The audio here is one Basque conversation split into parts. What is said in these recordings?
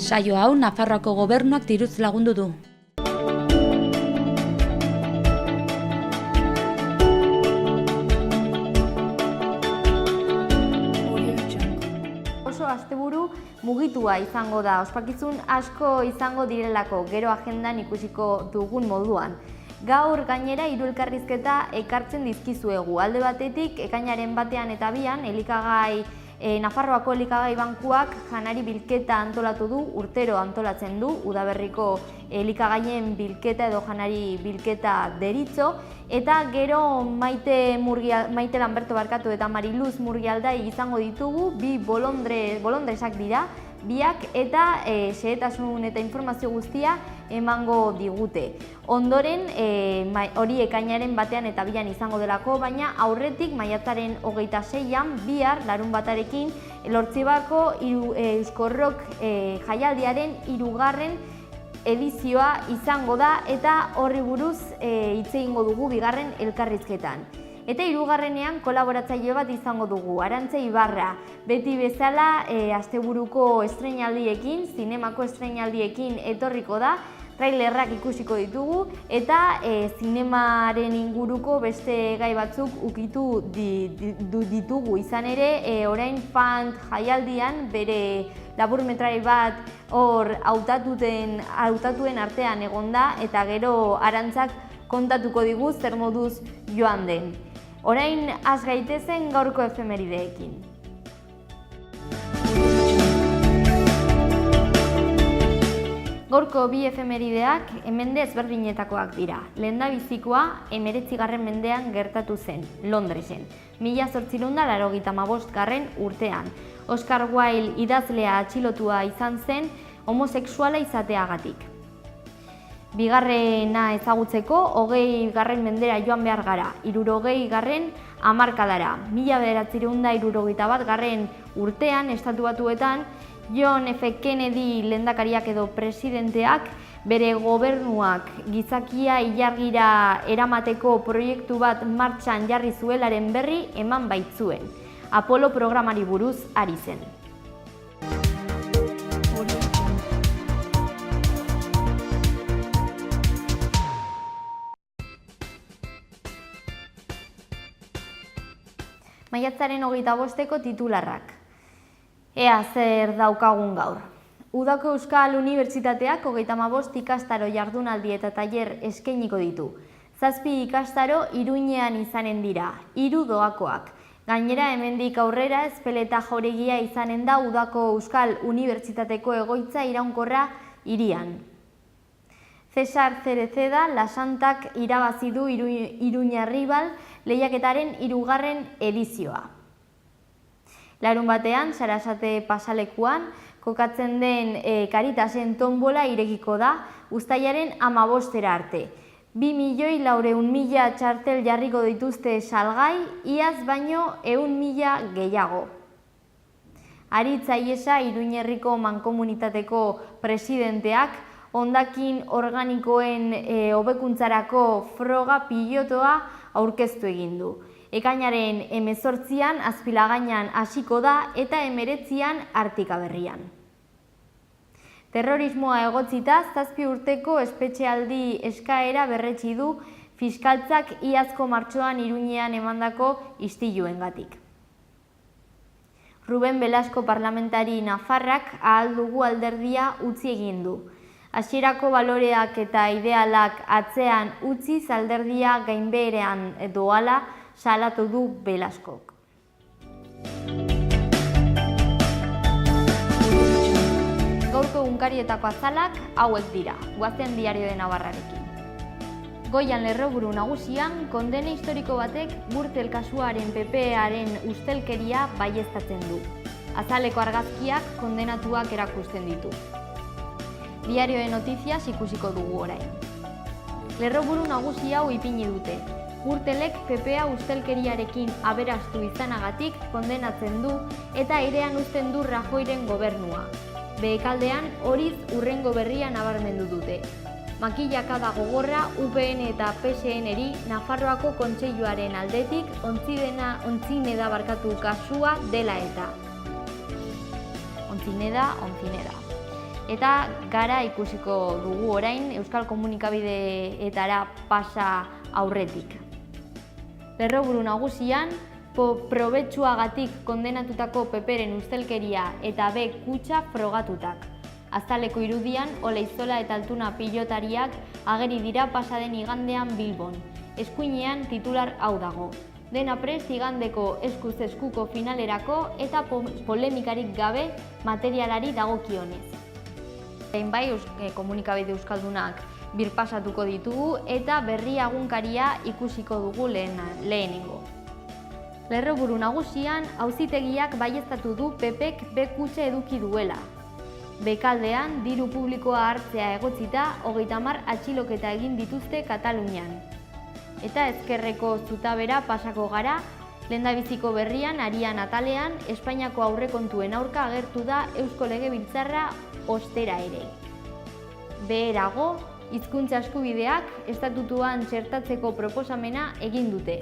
Saio hau Nafarroako gobernuak diruz lagundu du. Oso asteburu mugitua izango da, ospakizun asko izango direlako, gero agendan ikusiko dugun moduan. Gaur gainera 3 elkarrizketa ekartzen dizkizuegu. Alde batetik, ekainaren 1 eta 2 elikagai Nafarroako elikagai bankuak janari bilketa antolatu du, urtero antolatzen du, udaberriko elikagaien bilketa edo janari bilketa deritzo, eta gero Maite Lanberto barkatu eta Mariluz Murgialdai izango ditugu, bi bolondresak dira, biak eta xehetasun eta informazio guztia emango digute. Ondoren, hori ekainaren 1 eta 2 izango delako, baina aurretik maiatzaren 26an, bihar larunbatarekin Elortzibako Eusko Rock jaialdiaren 3. edizioa izango da eta horri buruz hitz egingo dugu 2. elkarrizketan. Eta 3. kolaboratzaile bat izango dugu, Arantxa Ibarra. Beti bezala asteburuko estreinaldiekin, zinemako estreinaldiekin etorriko da, trailerrak ikusiko ditugu eta zinemaren inguruko beste gai batzuk ukitu ditugu. Izan ere, orain Fant jaialdian bere laburmetrai bat hor hautatuen artean egonda eta gero Arantxak kontatuko digu zer moduz joan den. Orain has gaitezen gaurko efemerideekin. Gaurko bi efemerideak mende ezberdinetakoak dira. Lehendabizikoa 19. mendean gertatu zen, Londresen, 1885 urtean. Oscar Wilde idazlea atxilotua izan zen homosexuala izateagatik. Bigarrena ezagutzeko 20. mendera joan behar gara, 60. hamarkadara. 1971 urtean, Estatu Batuetan, John F. Kennedy lehendakariak edo presidenteak bere gobernuak gizakia ilargira eramateko proiektu bat martxan jarri zuelaren berri eman baitzuen. Apollo programari buruz ari zen. Maiatzaren 25ko titularrak. Ea zer daukagun gaur. Udako Euskal Unibertsitateak 35 ikastaro jardunaldi eta tailer eskainiko ditu. 7 ikastaro Iruñean izanen dira, 3 doakoak. Gainera, hemendik aurrera Ezpeleta jauregia izanen da Udako Euskal Unibertsitateko egoitza iraunkorra hirian. Cesar Cereceda Lasantak irabazi du Iruña Ribal lehiaketaren 3. edizioa. Larunbatean, Sarasate pasalekuan, kokatzen den Karitasen tombola irekiko da, uztailaren 15 arte. 2.400.000 txartel jarriko dituzte salgai, iaz baino 100.000 gehiago. Aritz Aiesa Iruñerriko mankomunitateko presidenteak hondakin organikoen hobekuntzarako froga pilotoa aurkeztu egin du. Ekainaren 18an Azpilagainan hasiko da eta 19an Artikaberrian. Terrorismoa egotzita 7 urteko espetxealdi eskaera berretsi du fiskaltzak iazko martxoan Iruñean emandako istiluengatik. Ruben Velasco parlamentari nafarrak ahal dugu alderdia utzi egin du. Hasierako baloreak eta idealak atzean utziz alderdia gainbeherean doala salatu du Velascok. Gaurko egunkarietako azalak hauek dira, goazen Diario de Navarrarekin. Goian lerroburu nagusian, kondena historiko batek Gürtel kasuaren PP-aren ustelkeria baieztatzen du. Azaleko argazkiak kondenatuak erakusten ditu. Diario de Noticias ikusiko dugu orain. Lerroburu nagusi hau ipini dute. Gürtelek PP-a ustelkeriarekin aberastu izanagatik kondenatzen du eta airean uzten du Rajoyren gobernua. Behekaldean horiz hurrengo berria nabarmendu dute. Makillakada gogorra UPN eta PSN-eri Nafarroako Kontseiluaren aldetik ontzineda kasua dela eta. Ontzineda. Eta gara ikusiko dugu orain euskal komunikabideetara pasa aurretik. Lerroburu nagusian, probetxuagatik kondenatutako Peperen ustelkeria eta B kutxa frogatutak. Azaleko irudian, Oleizola eta Altuna pilotariak ageri dira pasaden igandean Bilbon. Eskuinean titular hau dago. Dena prest igandeko eskuz eskuko finalerako eta polemikarik gabe materialari dagokionez. Bai, komunikabide euskaldunak birpasatuko ditugu eta berri egunkaria ikusiko dugu lehenengo. Lerroburu nagusian, auzitegiak baieztatu du PPek B kutxa eduki duela. Bekaldean, diru publikoa hartzea egotzita, 30 atxiloketa egin dituzte Katalunian. Eta ezkerreko zutabera pasako gara, lehendabiziko berrian, arian atalean, Espainiako aurrekontuen aurka agertu da Eusko Legebiltzarra ostera ere. Beherago, hizkuntza eskubideak estatutuan txertatzeko proposamena egin dute.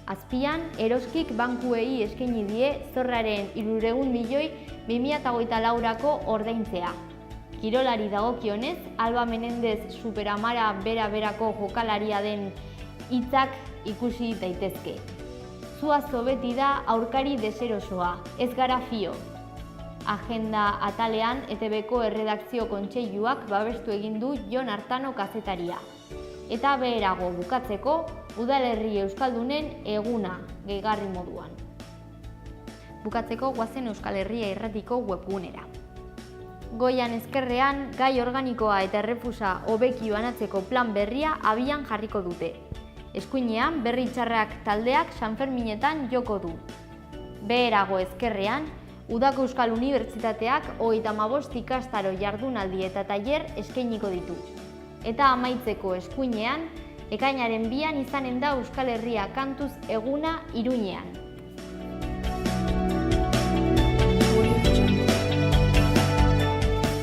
Azpian, Eroskik bankuei eskaini die zorraren 300 milioi 2024ko ordaintzea. Kirolari dagokionez, Alba Menendez Superamara bera-berako jokalaria den hitzak ikusi daitezke. Zuazo beti da aurkari deserosoa, ez gara fio. Agenda atalean ETBko erredakzio kontseiluak babestu egin du Jon Artano kazetaria. Eta beherago bukatzeko, udalerri euskaldunen eguna gehigarri moduan. Bukatzeko goazen Euskal Herria Irratiko webgunera. Goian ezkerrean, gai organikoa eta errefusa hobeki banatzeko plan berria abian jarriko dute. Eskuinean, berri txarrak taldeak Sanferminetan joko du. Beherago ezkerrean, Udako Euskal Unibertsitateak 35 ikastaro jardunaldi eta tailer eskainiko ditu. Eta amaitzeko eskuinean, ekainaren 2 izanen da Euskal Herria kantuz eguna Iruñean.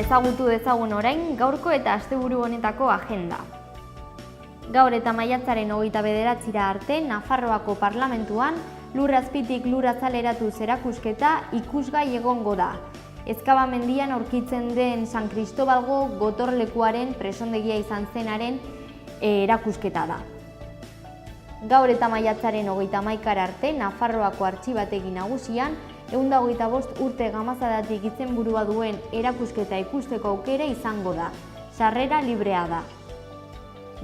Ezagutu dezagun orain gaurko eta asteburu honetako agenda. Gaur eta maiatzaren 29 arte Nafarroako Parlamentuan lur azpitik lur azaleratu zerakusketa ikusgai egongo da. Ezkabamendian aurkitzen den San Kristobalgo gotorlekuaren presondegia izan zenaren erakusketa da. Gaur eta maiatzaren 31 arte Nafarroako Artxibategi Nagusian 125 urte gamazadatik izenburua duen erakusketa ikusteko aukera izango da. Sarrera librea da.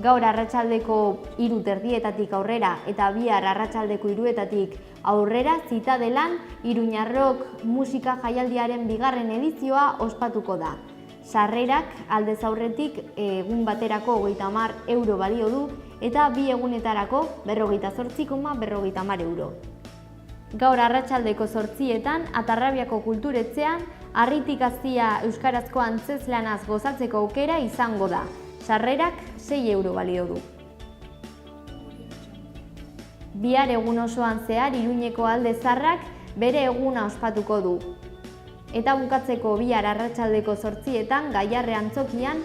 Gaur arratsaldeko 3:30 aurrera eta bihar arratsaldeko 3:00 aurrera Zitadelan Iruñarrok musika jaialdiaren 2. edizioa ospatuko da. Sarrerak aldez aurretik egun baterako 30 euro balio du eta 2 egunetarako 58,50 euro. Gaur arratsaldeko 8:00 Atarrabiako kulturetxean Harritik Hazia euskarazko antzezlanaz gozatzeko aukera izango da. Sarrerak 6 euro balio du. Bihar egun osoan zehar Iruñeko Alde Zaharrak bere eguna ospatuko du. Eta bukatzeko bihar arratsaldeko 8:00 Gaiarre antzokian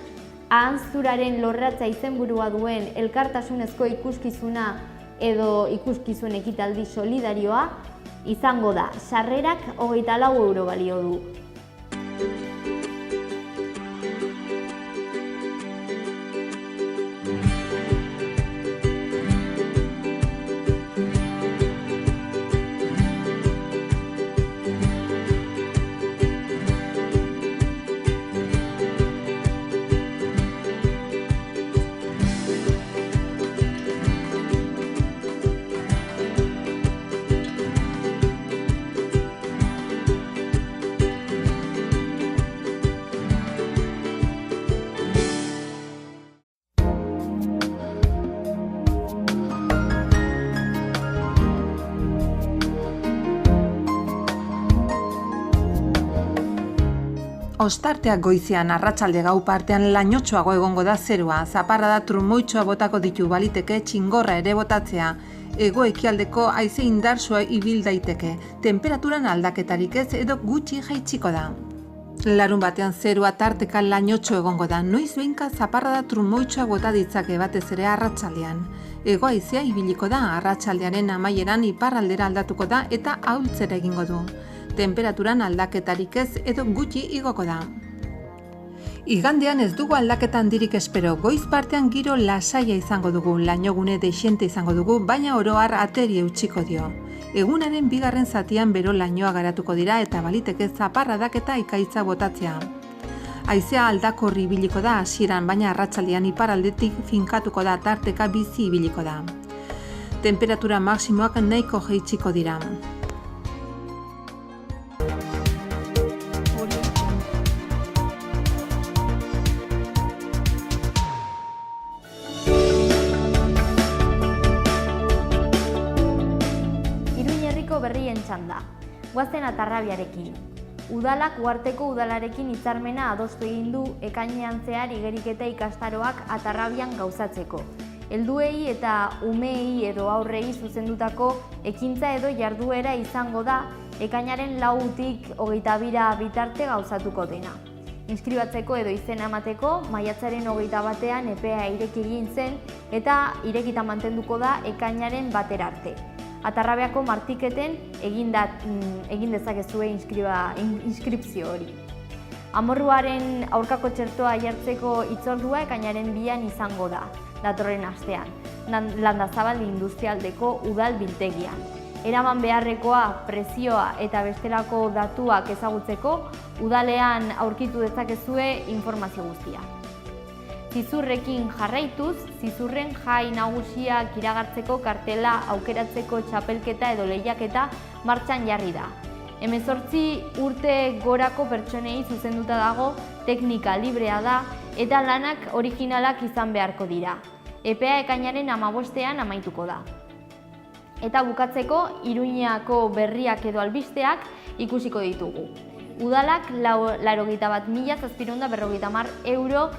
Ahanzturaren lorratza izenburua duen elkartasunezko ikuskizuna edo ikuskizun ekitaldi solidarioa izango da. Sarrerak 24 euro balio du. Ostarteak goizean arratsalde gau partean lainotxoago egongo da zerua, zaparrada trumoitxoa botako ditu baliteke txingorra ere botatzea. Hego-ekialdeko haize indartsua ibil daiteke, temperaturan aldaketarik ez edo gutxi jaitsiko da. Larun batean zerua tarteka lainotxo egongo da, noiz behinka zaparrada trumoitxoa bota ditzake batez ere arratsaldean. Hego haizea ibiliko da, arratsaldearen amaieran iparraldera aldatuko da eta ahultzera egingo du. Temperaturan aldaketarik ez edo gutxi igoko da. Igandean ez dugu aldaketa handirik espero, goiz partean giro lasaia izango dugu, lainogune dexente izango dugu, baina oro har ateri eutxiko dio. Egunaren bigarren zatian bero lainoa garatuko dira eta baliteke zaparradak eta ikaitza botatzea. Haizea aldakorri ibiliko da hasieran, baina arratsaldean iparraldetik finkatuko da, tarteka bizi ibiliko da. Temperatura maksimoak nahiko jaitsiko dira. Berrien txanda. Goazen Atarrabiarekin. Udalak uharteko udalarekin hitzarmena adostu egin du ekainean zehar igeriketa ikastaroak Atarrabian gauzatzeko. Helduei eta umeei edo aurrei zuzendutako ekintza edo jarduera izango da ekainaren 4-tik 22 bitarte gauzatuko dena. Inskribatzeko edo izena emateko maiatzaren 21ean epea ireki egin zen eta irekita mantenduko da ekainaren 1 arte. Atarrabiako martiketen egin dezakezue inskripzio hori. Amorruaren aurkako txertoa jartzeko hitzordua ekainaren 2an izango da, datorren astean, Landazabal industrialdeko udal biltegian. Eraman beharrekoa, prezioa eta bestelako datuak ezagutzeko, udalean aurkitu dezakezue informazio guztia. Zizurrekin jarraituz, zizurren jai nagusiak iragartzeko kartela aukeratzeko txapelketa edo lehiaketa martxan jarri da. 18 urte gorako pertsonei zuzenduta dago, teknika librea da eta lanak originalak izan beharko dira. Epea ekainaren 15ean amaituko da. Eta bukatzeko, Iruñako berriak edo albisteak ikusiko ditugu. Udalak 81.750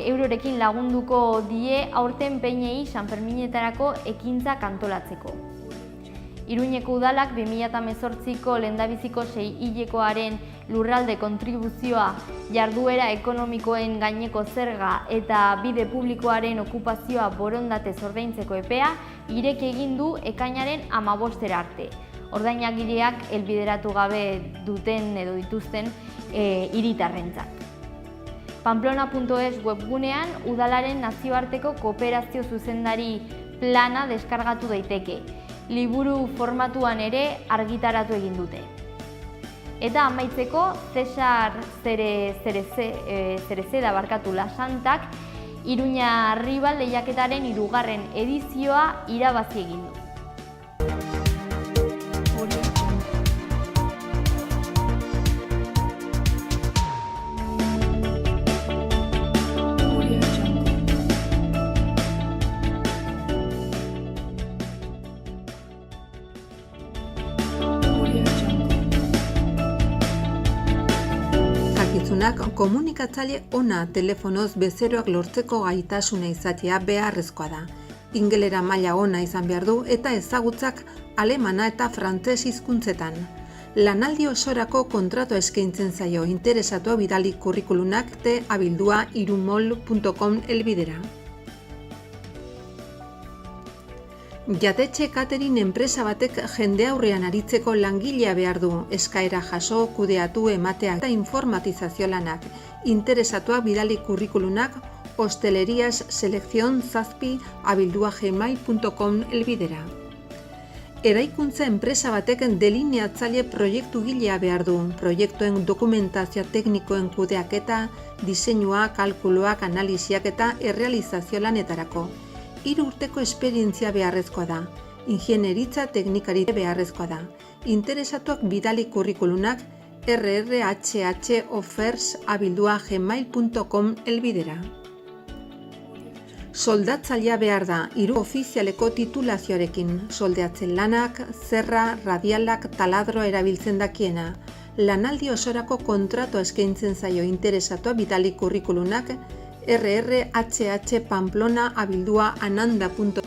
eurorekin lagunduko die aurten peinei Sanferminetarako ekintzak antolatzeko. Iruñeko udalak 2018ko lehendabiziko 6 hilekoaren lurralde kontribuzioa, jarduera ekonomikoen gaineko zerga eta bide publikoaren okupazioa borondatez ordaintzeko epea ireki egin du ekainaren 15 arte. Ordainagileak helbideratu gabe duten edo dituzten hiritarrentzat. Pamplona.es webgunean udalaren nazioarteko kooperazio zuzendari plana deskargatu daiteke. Liburu formatuan ere argitaratu egin dute. Eta amaitzeko, Cesar Cereceda Lasantak Iruña Rival lehiaketaren 3. edizioa irabazi egin du. Komunikatzaile ona telefonoz bezeroak lortzeko gaitasuna izatea beharrezkoa da. Ingelera maila ona izan behar du eta ezagutzak alemana eta frantses hizkuntzetan. Lanaldi osorako kontratua eskaintzen zaio, interesatua bidali kurrikulunak abildua@irumol.com helbidera. Jatetxe catering enpresa batek jende aurrean aritzeko langilea behar du, eskaera jaso, kudeatu, ematea eta informatizazio lanak. Interesatua bidali kurrikulunak hostelerias@abildua@gmail.com helbidera. Eraikuntza enpresa batek delineatzaile proiektugilea behar du, proiektuen dokumentazio teknikoen kudeaketa, diseinua, kalkuluak, analisiak eta errealizazio lanetarako. 3 urteko esperientzia beharrezkoa da. Ingeniaritza teknikari beharrezkoa da. Interesatuak bidali kurrikulunak rrhhoffers@abildua@gmail.com helbidera. Soldatzailea behar da, 3 ofizialeko titulazioarekin. Soldeatzen lanak, zerra, radialak, taladro erabiltzen dakiena. Lanaldi osorako kontratua eskaintzen zaio, interesatua bidali kurrikulunak rrhhpamplona@abildua@ananda.com.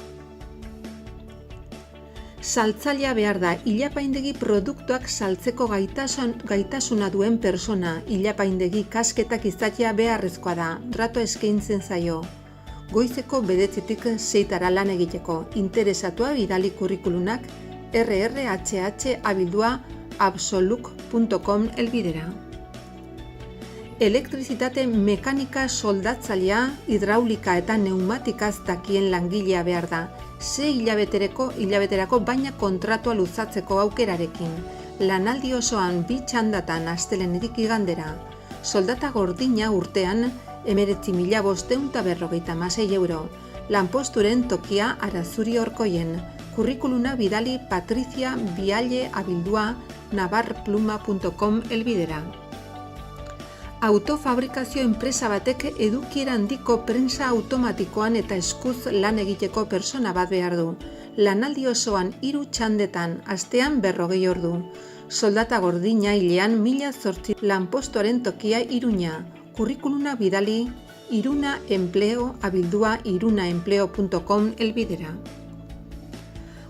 Saltzailea behar da, ilapaindegi produktuak saltzeko gaitasuna duen persona, ilapaindegi kasketak izatea beharrezkoa da, rato eskaintzen zaio. Goizeko 9:00tik 6:00 lan egiteko, interesatua bidali kurrikulunak rrhh@abildua@absoluk.com helbidera. Elektrizitate mekanika soldatzailea, hidraulika eta pneumatikaz dakien langilea behar da. 6 hilabeterako baina kontratua luzatzeko aukerarekin. Lanaldi osoan 2 txandatan astelehenetik igandera. Soldata gordina urtean 19.556 euro. Lanposturen tokia Arazuri Orkoien. Kurrikuluna bidali Patricia Vialle abildua navarpluma.com elbidera. Autofabrikazio enpresa batek edukiera handiko prensa automatikoan eta eskuz lan egiteko persona bat behar du. Lanaldi osoan 3 txandetan, astean 40 ordu. Soldata gordina hilean 1008 lanpostuaren tokia Iruña. Kurrikuluna bidali Iruna Empleo abildua irunaempleo.com elbidera.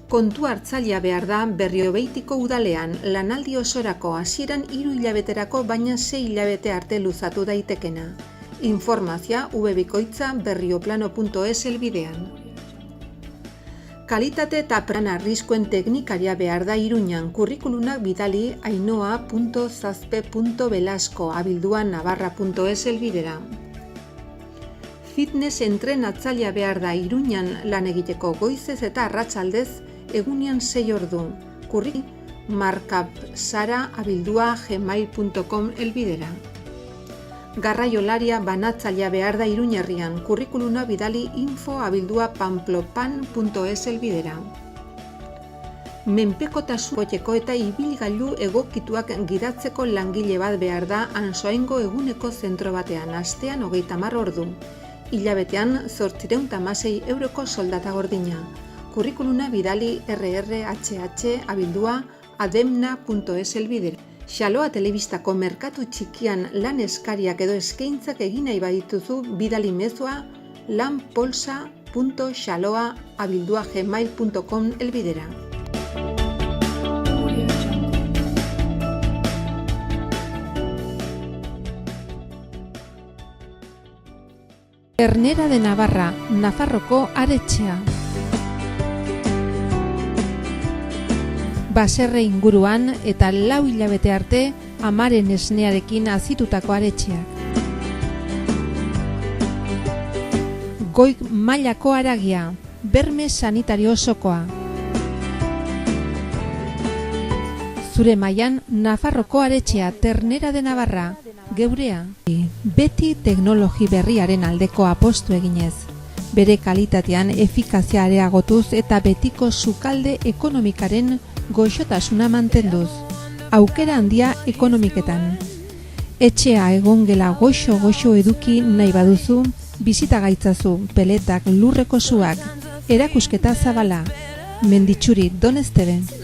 Kontu hartzailea behar da Berriobeitiko udalean, lanaldi osorako hasieran 3 hilabeterako baina 6 hilabete arte luzatu daitekena. Informazioa webikoitza berrioplano.es elbidean. Kalitate eta plan arriskuen teknikaria behar da Iruñan, kurrikulunak bidali ainoa.zazpe.belasko abildua navarra.es elbidera. Fitness entrenatzailea behar da Iruñan lan egiteko goizez eta arratsaldez egunean 6 ordu. Kurri markapsara abildua gmail.com elbidera. Garraiolaria banatzailea behar da Iruñerrian, kurrikuluna bidali info abildua pamplopan.es elbidera. Menpekotasuneko eta ibilgailu egokituak gidatzeko langile bat behar da Ansoaingo eguneko zentro batean, astean 30 ordu. Hilabetean 816 euroko soldata gordina. Kurrikuluna bidali rrhh abildua ademna.es elbidera. Xaloa telebistako merkatu txikian lan eskariak edo eskaintzak egin nahi badituzu bidali mezua lanpolsa.xaloa abildua gmail.com elbidera. Ternera de Navarra, Nafarroko aretxea. Baserre inguruan eta 4 hilabete arte amaren esnearekin azitutako aretxeak. Goi mailako haragia, berme sanitario osokoa. Zure mailan Nafarroko aretxea Ternera de Navarra, geurea. Beti teknologi berriaren aldeko apostu eginez. Bere kalitatean efikazia areagotuz eta betiko sukalde ekonomikaren goxotasuna mantenduz. Aukera handia ekonomiketan. Etxea egongela goxo eduki nahi baduzu, bizita gaitzazu, peletak, lurreko suak, erakusketa zabala. Menditxuri, Don Esteben.